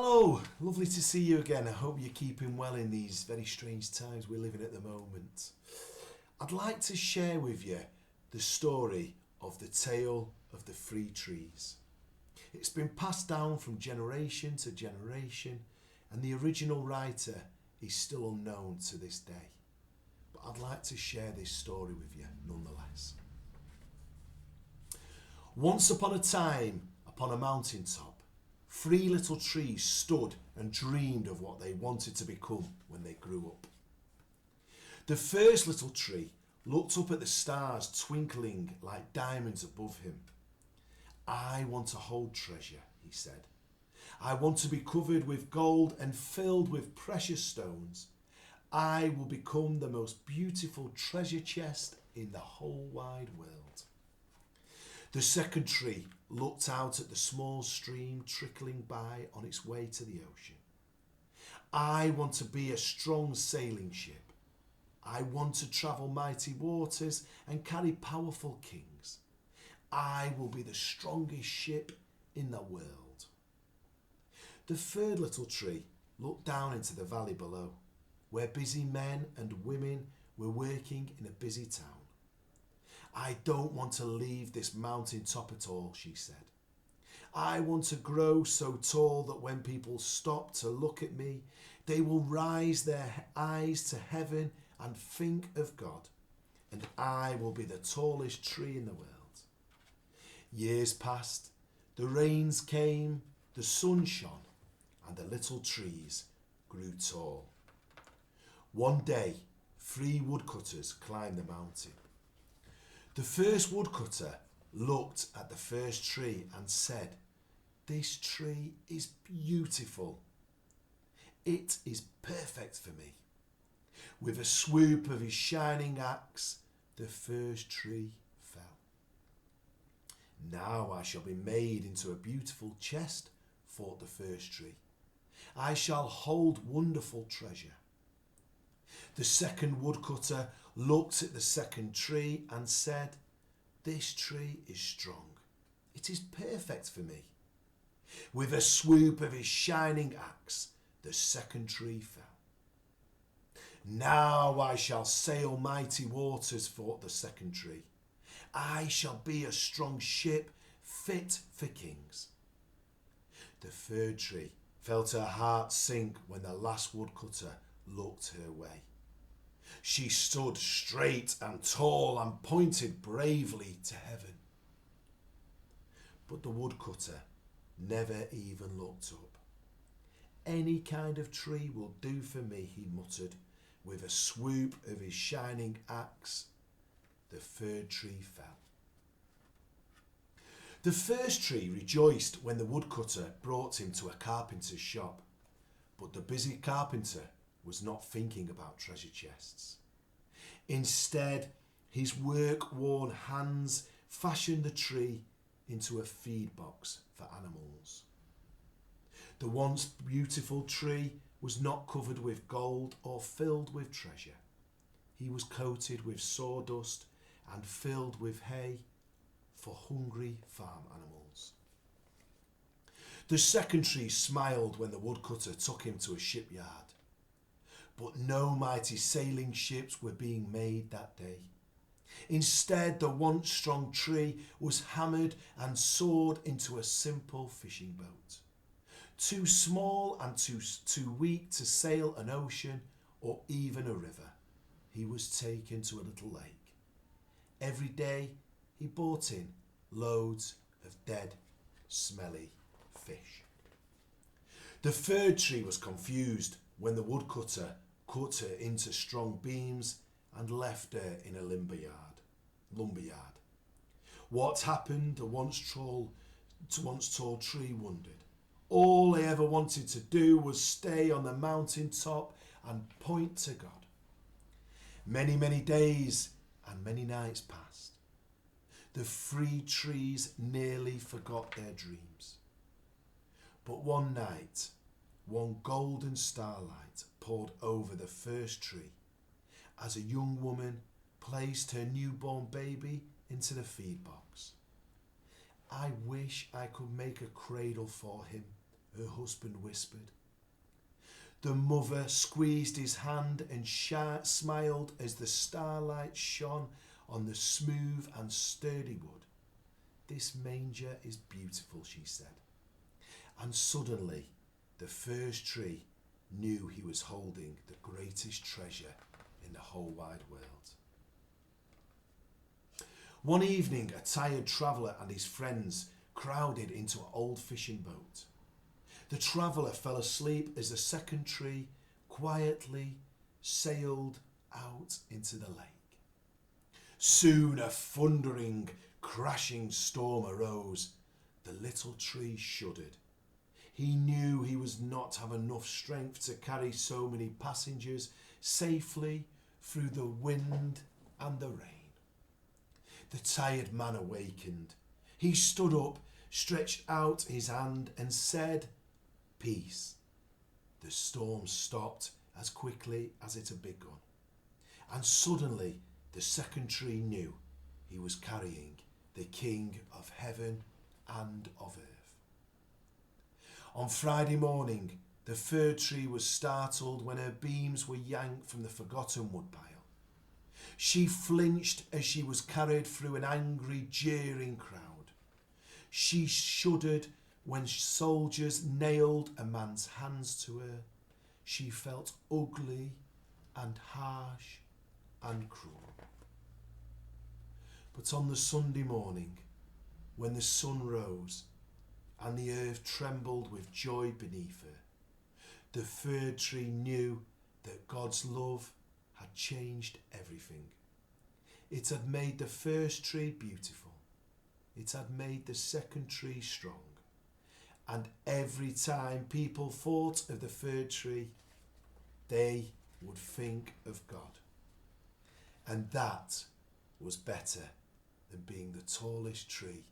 Hello, lovely to see you again. I hope you're keeping well in these very strange times we're living at the moment. I'd like to share with you the story of the tale of the three trees. It's been passed down from generation to generation, and the original writer is still unknown to this day. But I'd like to share this story with you nonetheless. Once upon a time, upon a mountaintop, three little trees stood and dreamed of what they wanted to become when they grew up. The first little tree looked up at the stars twinkling like diamonds above him. "I want to hold treasure," he said. "I want to be covered with gold and filled with precious stones. I will become the most beautiful treasure chest in the whole wide world." The second tree looked out at the small stream trickling by on its way to the ocean. "I want to be a strong sailing ship. I want to travel mighty waters and carry powerful kings. I will be the strongest ship in the world." The third little tree looked down into the valley below, where busy men and women were working in a busy town. "I don't want to leave this mountain top at all," she said. "I want to grow so tall that when people stop to look at me, they will raise their eyes to heaven and think of God, and I will be the tallest tree in the world." Years passed, the rains came, the sun shone, and the little trees grew tall. One day, three woodcutters climbed the mountain. The first woodcutter looked at the first tree and said, "This tree is beautiful. It is perfect for me." With a swoop of his shining axe, the first tree fell. "Now I shall be made into a beautiful chest," thought the first tree. "I shall hold wonderful treasure." The second woodcutter looked at the second tree and said, "This tree is strong. It is perfect for me." With a swoop of his shining axe, the second tree fell. "Now I shall sail mighty waters," thought the second tree. "I shall be a strong ship fit for kings." The third tree felt her heart sink when the last woodcutter looked her way. She stood straight and tall and pointed bravely to heaven. But the woodcutter never even looked up. "Any kind of tree will do for me," he muttered. With a swoop of his shining axe, the third tree fell. The first tree rejoiced when the woodcutter brought him to a carpenter's shop, but the busy carpenter was not thinking about treasure chests. Instead, his work-worn hands fashioned the tree into a feed box for animals. The once beautiful tree was not covered with gold or filled with treasure. He was coated with sawdust and filled with hay for hungry farm animals. The second tree smiled when the woodcutter took him to a shipyard. But no mighty sailing ships were being made that day. Instead, the once strong tree was hammered and sawed into a simple fishing boat. Too small and too weak to sail an ocean or even a river, he was taken to a little lake. Every day he brought in loads of dead, smelly fish. The third tree was confused when the woodcutter cut her into strong beams and left her in a lumberyard. What happened, the once tall tree wondered. All he ever wanted to do was stay on the mountain top and point to God. Many days and many nights passed. The three trees nearly forgot their dreams. But one night, one golden starlight poured over the first tree as a young woman placed her newborn baby into the feed box. "I wish I could make a cradle for him," her husband whispered. The mother squeezed his hand and smiled as the starlight shone on the smooth and sturdy wood. This manger is beautiful, she said. And suddenly the first tree knew he was holding the greatest treasure in the whole wide world. One evening, a tired traveller and his friends crowded into an old fishing boat. The traveller fell asleep as the second tree quietly sailed out into the lake. Soon a thundering, crashing storm arose. The little tree shuddered. He knew he was not have enough strength to carry so many passengers safely through the wind and the rain. The tired man awakened. He stood up, stretched out his hand and said, "Peace." The storm stopped as quickly as it had begun. And suddenly the second tree knew he was carrying the King of heaven and of earth. On Friday morning, the fir tree was startled when her beams were yanked from the forgotten woodpile. She flinched as she was carried through an angry, jeering crowd. She shuddered when soldiers nailed a man's hands to her. She felt ugly and harsh and cruel. But on the Sunday morning, when the sun rose and the earth trembled with joy beneath her, the fir tree knew that God's love had changed everything. It had made the first tree beautiful. It had made the second tree strong. And every time people thought of the fir tree, they would think of God. And that was better than being the tallest tree